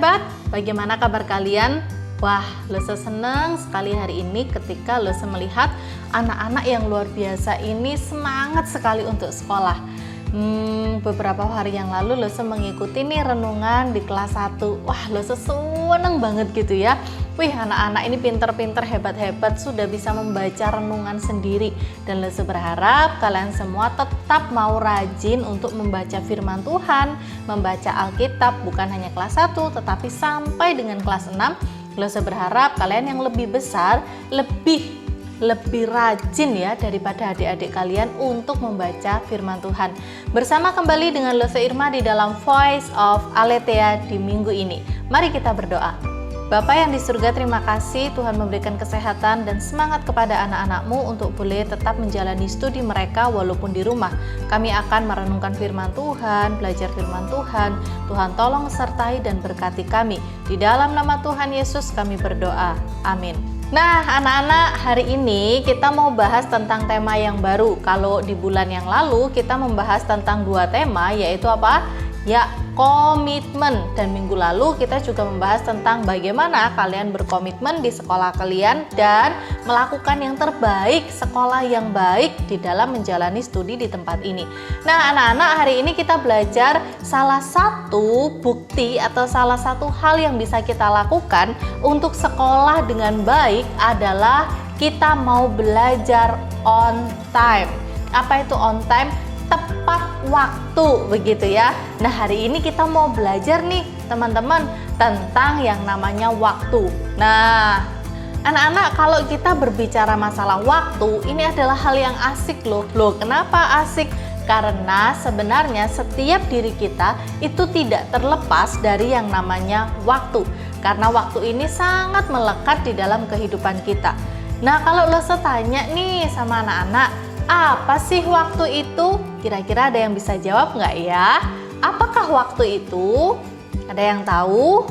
hebat? Bagaimana kabar kalian? Wah, Lese senang sekali hari ini ketika Lese melihat anak-anak yang luar biasa ini semangat sekali untuk sekolah. Beberapa hari yang lalu Lese mengikuti nih renungan di kelas 1. Wah, Lese seneng banget gitu ya. Wih, anak-anak ini pinter-pinter, hebat-hebat, sudah bisa membaca renungan sendiri. Dan Lese berharap kalian semua tetap mau rajin untuk membaca firman Tuhan, membaca Alkitab, bukan hanya kelas 1 tetapi sampai dengan kelas 6. Lese berharap kalian yang lebih besar lebih rajin ya daripada adik-adik kalian untuk membaca firman Tuhan. Bersama kembali dengan Lese Irma di dalam Voice of Aletheia di minggu ini. Mari kita berdoa. Bapa yang di surga, terima kasih Tuhan memberikan kesehatan dan semangat kepada anak-anak-Mu untuk boleh tetap menjalani studi mereka walaupun di rumah. Kami akan merenungkan firman Tuhan, belajar firman Tuhan. Tuhan tolong sertai dan berkati kami. Di dalam nama Tuhan Yesus kami berdoa. Amin. Nah, anak-anak, hari ini kita mau bahas tentang tema yang baru. Kalau di bulan yang lalu kita membahas tentang 2 tema, yaitu apa? Ya, komitmen. Dan minggu lalu kita juga membahas tentang bagaimana kalian berkomitmen di sekolah kalian dan melakukan yang terbaik, sekolah yang baik di dalam menjalani studi di tempat ini. Nah, anak-anak, hari ini kita belajar salah satu bukti atau salah satu hal yang bisa kita lakukan untuk sekolah dengan baik adalah kita mau belajar on time. Apa itu on time? Tepat waktu, begitu ya. Nah, hari ini kita mau belajar nih teman-teman tentang yang namanya waktu. Nah, anak-anak, kalau kita berbicara masalah waktu, ini adalah hal yang asik loh. Kenapa asik? Karena sebenarnya setiap diri kita itu tidak terlepas dari yang namanya waktu. Karena waktu ini sangat melekat di dalam kehidupan kita. Nah, kalau Lese tanya nih sama anak-anak, apa sih waktu itu? Kira-kira ada yang bisa jawab nggak ya? Apakah waktu itu? Ada yang tahu?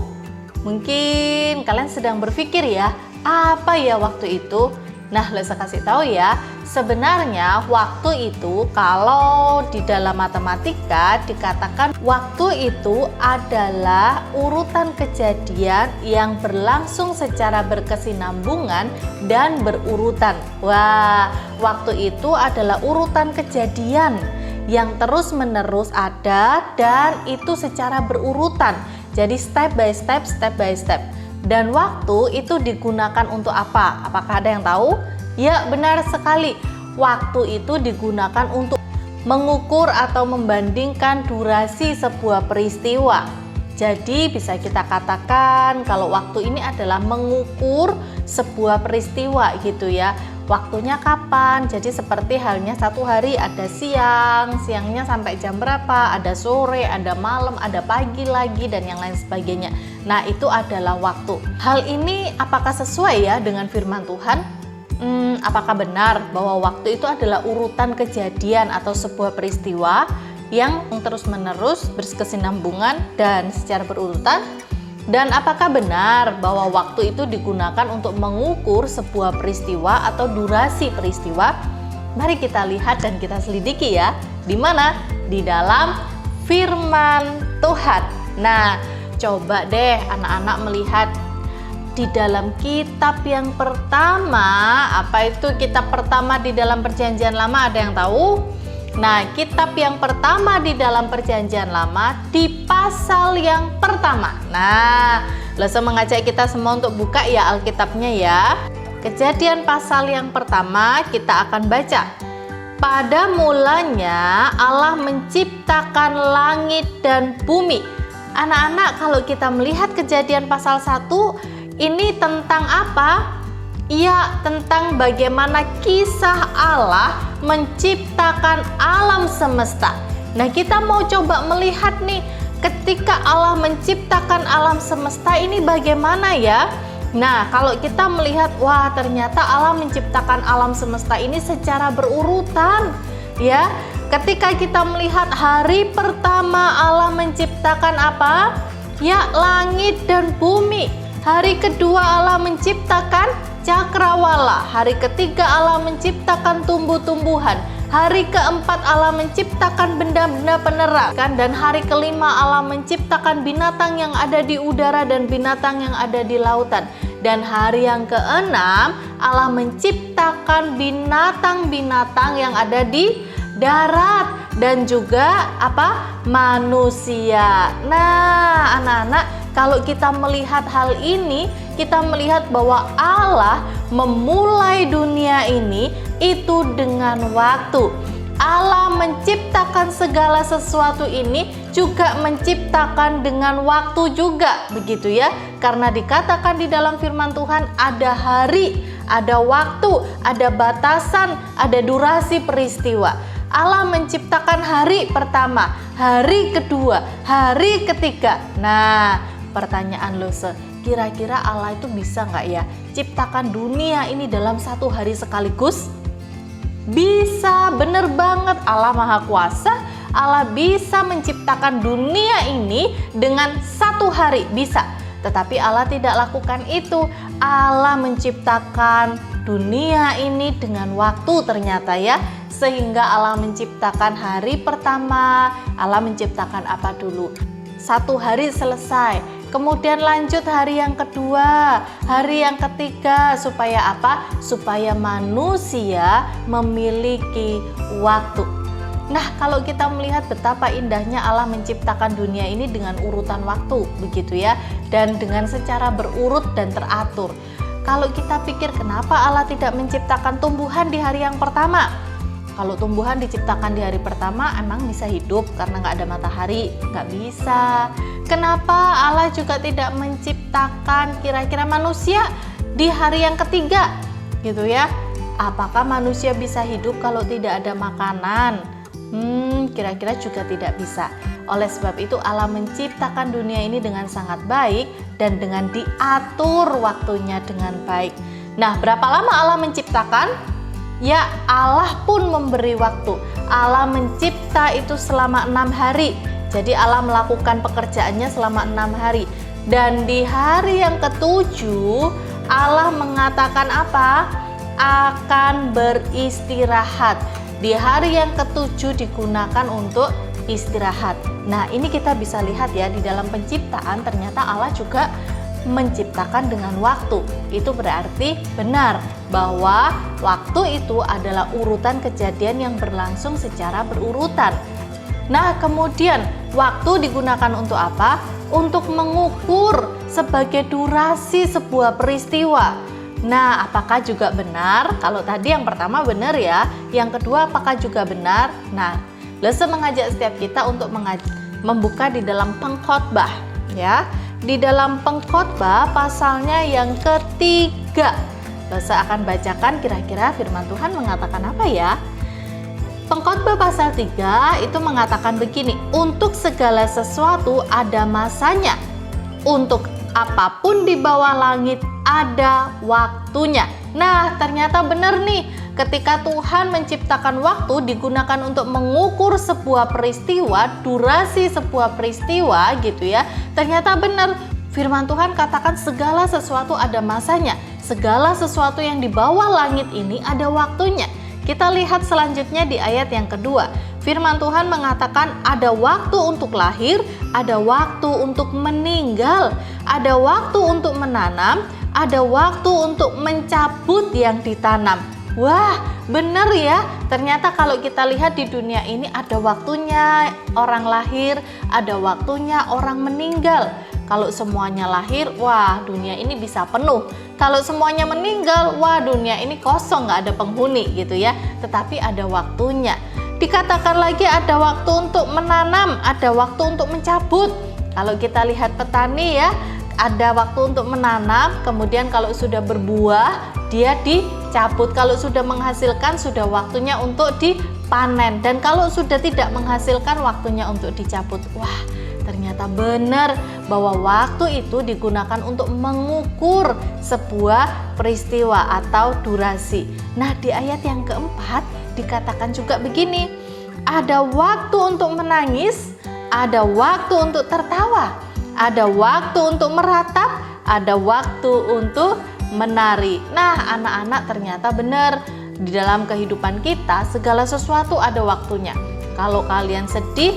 Mungkin kalian sedang berpikir ya, apa ya waktu itu? Nah, Lese kasih tahu ya, sebenarnya waktu itu kalau di dalam matematika dikatakan waktu itu adalah urutan kejadian yang berlangsung secara berkesinambungan dan berurutan. Wah, waktu itu adalah urutan kejadian yang terus-menerus ada dan itu secara berurutan. Jadi step by step, step by step. Dan waktu itu digunakan untuk apa? Apakah ada yang tahu? Ya, benar sekali. Waktu itu digunakan untuk mengukur atau membandingkan durasi sebuah peristiwa. Jadi bisa kita katakan kalau waktu ini adalah mengukur sebuah peristiwa gitu ya. Waktunya kapan? Jadi seperti halnya satu hari ada siang, siangnya sampai jam berapa, ada sore, ada malam, ada pagi lagi dan yang lain sebagainya. Nah, itu adalah waktu. Hal ini apakah sesuai ya dengan firman Tuhan? Apakah benar bahwa waktu itu adalah urutan kejadian atau sebuah peristiwa yang terus-menerus berkesinambungan dan secara berurutan? Dan apakah benar bahwa waktu itu digunakan untuk mengukur sebuah peristiwa atau durasi peristiwa? Mari kita lihat dan kita selidiki ya. Di mana? Di dalam firman Tuhan. Nah, coba deh anak-anak melihat di dalam kitab yang pertama. Apa itu kitab pertama di dalam Perjanjian Lama? Ada yang tahu? Nah, kitab yang pertama di dalam Perjanjian Lama di pasal yang pertama. Nah, Lese mengajak kita semua untuk buka ya Alkitabnya ya. Kejadian pasal yang pertama kita akan baca. Pada mulanya Allah menciptakan langit dan bumi. Anak-anak, kalau kita melihat Kejadian pasal 1, ini tentang apa? Ya, tentang bagaimana kisah Allah menciptakan alam semesta. Nah, kita mau coba melihat nih, ketika Allah menciptakan alam semesta ini bagaimana ya? Nah, kalau kita melihat, wah ternyata Allah menciptakan alam semesta ini secara berurutan. Ya, ketika kita melihat hari pertama Allah menciptakan apa? Ya, langit dan bumi. Hari kedua Allah menciptakan cakrawala. Hari ketiga Allah menciptakan tumbuh-tumbuhan. Hari keempat Allah menciptakan benda-benda penerang, dan hari kelima Allah menciptakan binatang yang ada di udara dan binatang yang ada di lautan. Dan hari yang keenam Allah menciptakan binatang-binatang yang ada di darat dan juga manusia. Nah, anak-anak, kalau kita melihat hal ini, kita melihat bahwa Allah memulai dunia ini itu dengan waktu. Allah menciptakan segala sesuatu ini juga menciptakan dengan waktu juga, begitu ya. Karena dikatakan di dalam firman Tuhan ada hari, ada waktu, ada batasan, ada durasi peristiwa. Allah menciptakan hari pertama, hari kedua, hari ketiga. Nah, pertanyaan Lose, kira-kira Allah itu bisa nggak ya ciptakan dunia ini dalam satu hari sekaligus? Bisa, bener banget. Allah Maha Kuasa, Allah bisa menciptakan dunia ini dengan satu hari, bisa. Tetapi Allah tidak lakukan itu. Allah menciptakan dunia ini dengan waktu ternyata ya. Sehingga Allah menciptakan hari pertama, Allah menciptakan apa dulu? Satu hari selesai, kemudian lanjut hari yang kedua, hari yang ketiga, supaya apa? Supaya manusia memiliki waktu. Nah, kalau kita melihat betapa indahnya Allah menciptakan dunia ini dengan urutan waktu, begitu ya, dan dengan secara berurut dan teratur. Kalau kita pikir kenapa Allah tidak menciptakan tumbuhan di hari yang pertama? Kalau tumbuhan diciptakan di hari pertama emang bisa hidup karena nggak ada matahari? Nggak bisa. Kenapa Allah juga tidak menciptakan kira-kira manusia di hari yang ketiga? Gitu ya. Apakah manusia bisa hidup kalau tidak ada makanan? Kira-kira juga tidak bisa. Oleh sebab itu Allah menciptakan dunia ini dengan sangat baik dan dengan diatur waktunya dengan baik. Nah, berapa lama Allah menciptakan? Ya, Allah pun memberi waktu. Allah mencipta itu selama 6 hari. Jadi Allah melakukan pekerjaannya selama 6 hari. Dan di hari yang ketujuh Allah mengatakan apa? Akan beristirahat. Di hari yang ketujuh digunakan untuk istirahat. Nah, ini kita bisa lihat ya, di dalam penciptaan ternyata Allah juga menciptakan dengan waktu. Itu berarti benar bahwa waktu itu adalah urutan kejadian yang berlangsung secara berurutan. Nah, kemudian waktu digunakan untuk apa? Untuk mengukur sebagai durasi sebuah peristiwa. Nah, apakah juga benar? Kalau tadi yang pertama benar ya, yang kedua apakah juga benar? Nah, Lese mengajak setiap kita untuk membuka di dalam Pengkhotbah ya. Di dalam Pengkhotbah pasalnya yang ketiga. Lese akan bacakan kira-kira firman Tuhan mengatakan apa ya? Pengkhotbah pasal 3 itu mengatakan begini, untuk segala sesuatu ada masanya, untuk apapun di bawah langit ada waktunya. Nah, ternyata benar nih, ketika Tuhan menciptakan waktu digunakan untuk mengukur sebuah peristiwa, durasi sebuah peristiwa gitu ya. Ternyata benar, firman Tuhan katakan segala sesuatu ada masanya. Segala sesuatu yang di bawah langit ini ada waktunya. Kita lihat selanjutnya di ayat yang kedua. Firman Tuhan mengatakan ada waktu untuk lahir, ada waktu untuk meninggal, ada waktu untuk menanam, ada waktu untuk mencabut yang ditanam. Wah, benar ya. Ternyata kalau kita lihat di dunia ini ada waktunya orang lahir, ada waktunya orang meninggal. Kalau semuanya lahir, wah dunia ini bisa penuh. Kalau semuanya meninggal, wah dunia ini kosong, nggak ada penghuni gitu ya. Tetapi ada waktunya. Dikatakan lagi ada waktu untuk menanam, ada waktu untuk mencabut. Kalau kita lihat petani ya, ada waktu untuk menanam, kemudian kalau sudah berbuah, dia dicabut. Kalau sudah menghasilkan, sudah waktunya untuk dipanen. Dan kalau sudah tidak menghasilkan, waktunya untuk dicabut. Wah, ternyata benar bahwa waktu itu digunakan untuk mengukur sebuah peristiwa atau durasi. Nah, di ayat yang keempat dikatakan juga begini, ada waktu untuk menangis, ada waktu untuk tertawa, ada waktu untuk meratap, ada waktu untuk menari. Nah, anak-anak ternyata benar, Di dalam kehidupan kita, segala sesuatu ada waktunya. Kalau kalian sedih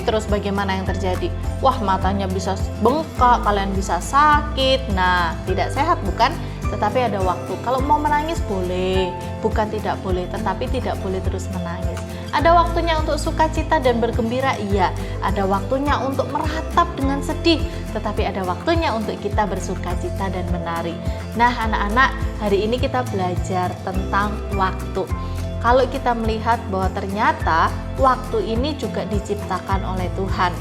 terus bagaimana yang terjadi? Wah, matanya bisa bengkak, kalian bisa sakit. Nah, tidak sehat bukan? Tetapi ada waktu. Kalau mau menangis boleh, bukan tidak boleh, tetapi tidak boleh terus menangis. Ada waktunya untuk sukacita dan bergembira, iya. Ada waktunya untuk meratap dengan sedih, tetapi ada waktunya untuk kita bersukacita dan menari. Nah, anak-anak, hari ini kita belajar tentang waktu. Kalau kita melihat bahwa ternyata waktu ini juga diciptakan oleh Tuhan.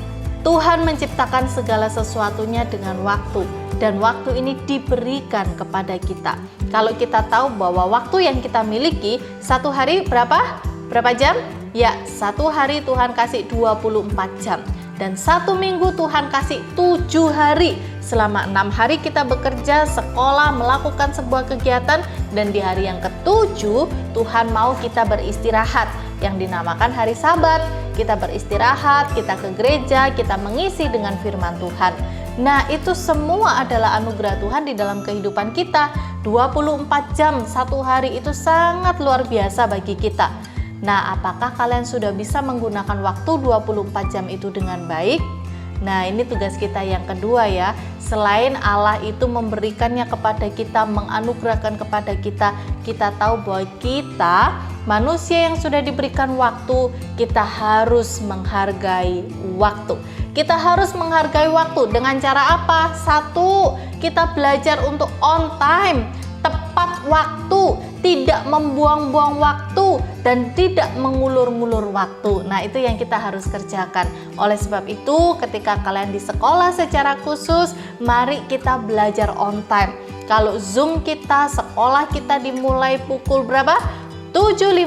Tuhan menciptakan segala sesuatunya dengan waktu, dan waktu ini diberikan kepada kita. Kalau kita tahu bahwa waktu yang kita miliki, satu hari berapa jam? Ya, satu hari Tuhan kasih 24 jam. Dan satu minggu Tuhan kasih 7 hari. Selama 6 hari kita bekerja, sekolah, melakukan sebuah kegiatan. Dan di hari yang ke-7 Tuhan mau kita beristirahat, yang dinamakan hari Sabat. Kita beristirahat, kita ke gereja, kita mengisi dengan firman Tuhan. Nah, itu semua adalah anugerah Tuhan di dalam kehidupan kita. 24 jam satu hari itu sangat luar biasa bagi kita. Nah, apakah kalian sudah bisa menggunakan waktu 24 jam itu dengan baik? Nah, ini tugas kita yang kedua ya. Selain Allah itu memberikannya kepada kita, menganugerahkan kepada kita, kita tahu bahwa kita manusia yang sudah diberikan waktu, kita harus menghargai waktu. Kita harus menghargai waktu dengan cara apa? Satu, kita belajar untuk on time, tepat waktu, tidak membuang-buang waktu, dan tidak mengulur-ngulur waktu. Nah, itu yang kita harus kerjakan. Oleh sebab itu, ketika kalian di sekolah secara khusus, mari kita belajar on time. Kalau Zoom kita, sekolah kita dimulai pukul berapa? 7.15,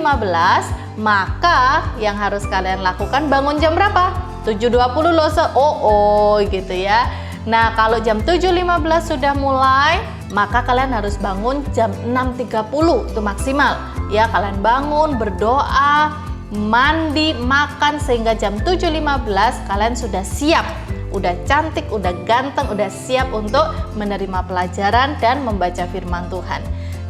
maka yang harus kalian lakukan bangun jam berapa? 7.20 loh, gitu ya. Nah, kalau jam 7.15 sudah mulai, maka kalian harus bangun jam 6.30, itu maksimal. Ya, kalian bangun, berdoa, mandi, makan, sehingga jam 7.15 kalian sudah siap. Udah cantik, udah ganteng, udah siap untuk menerima pelajaran dan membaca firman Tuhan.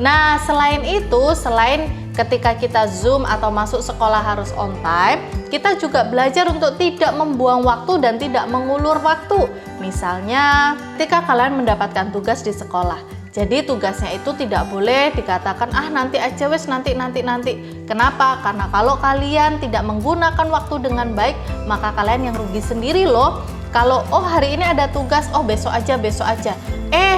Nah, selain itu, selain ketika kita Zoom atau masuk sekolah harus on time, kita juga belajar untuk tidak membuang waktu dan tidak mengulur waktu. Misalnya, ketika kalian mendapatkan tugas di sekolah, jadi tugasnya itu tidak boleh dikatakan, nanti aja wes, nanti. Kenapa? Karena kalau kalian tidak menggunakan waktu dengan baik, maka kalian yang rugi sendiri loh. Kalau hari ini ada tugas, besok aja.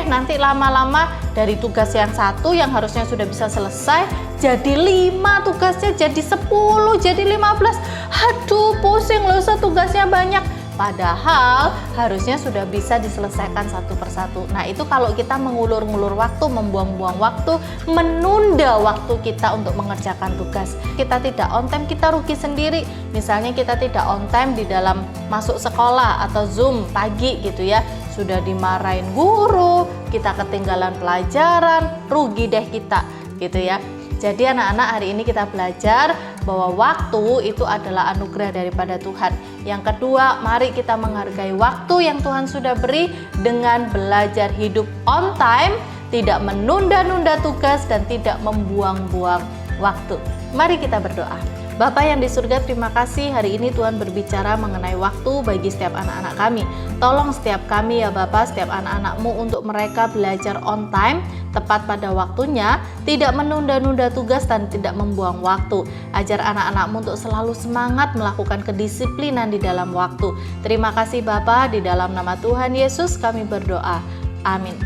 Nanti lama-lama dari tugas yang satu yang harusnya sudah bisa selesai, jadi 5 tugasnya, jadi 10, jadi 15. Aduh, pusing loh, tugasnya banyak. Padahal harusnya sudah bisa diselesaikan satu persatu. Nah, itu kalau kita mengulur-ngulur waktu, membuang-buang waktu, menunda waktu kita untuk mengerjakan tugas. Kita tidak on time, kita rugi sendiri. Misalnya kita tidak on time di dalam masuk sekolah atau Zoom pagi gitu ya. Sudah dimarahin guru, kita ketinggalan pelajaran, rugi deh kita gitu ya. Jadi anak-anak, hari ini kita belajar bahwa waktu itu adalah anugerah daripada Tuhan. Yang kedua, mari kita menghargai waktu yang Tuhan sudah beri dengan belajar hidup on time, tidak menunda-nunda tugas dan tidak membuang-buang waktu. Mari kita berdoa. Bapa yang di surga, terima kasih hari ini Tuhan berbicara mengenai waktu bagi setiap anak-anak kami. Tolong setiap kami ya Bapa, setiap anak-anak-Mu untuk mereka belajar on time, tepat pada waktunya, tidak menunda-nunda tugas dan tidak membuang waktu. Ajar anak-anak-Mu untuk selalu semangat melakukan kedisiplinan di dalam waktu. Terima kasih Bapa, di dalam nama Tuhan Yesus kami berdoa. Amin.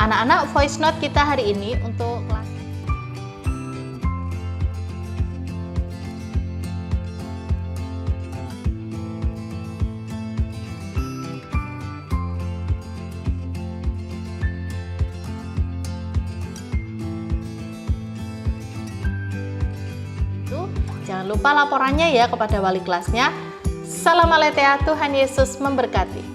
Anak-anak, voice note kita hari ini untuk kelas jangan lupa laporannya ya kepada wali kelasnya. Salam Aletheia, Tuhan Yesus memberkati.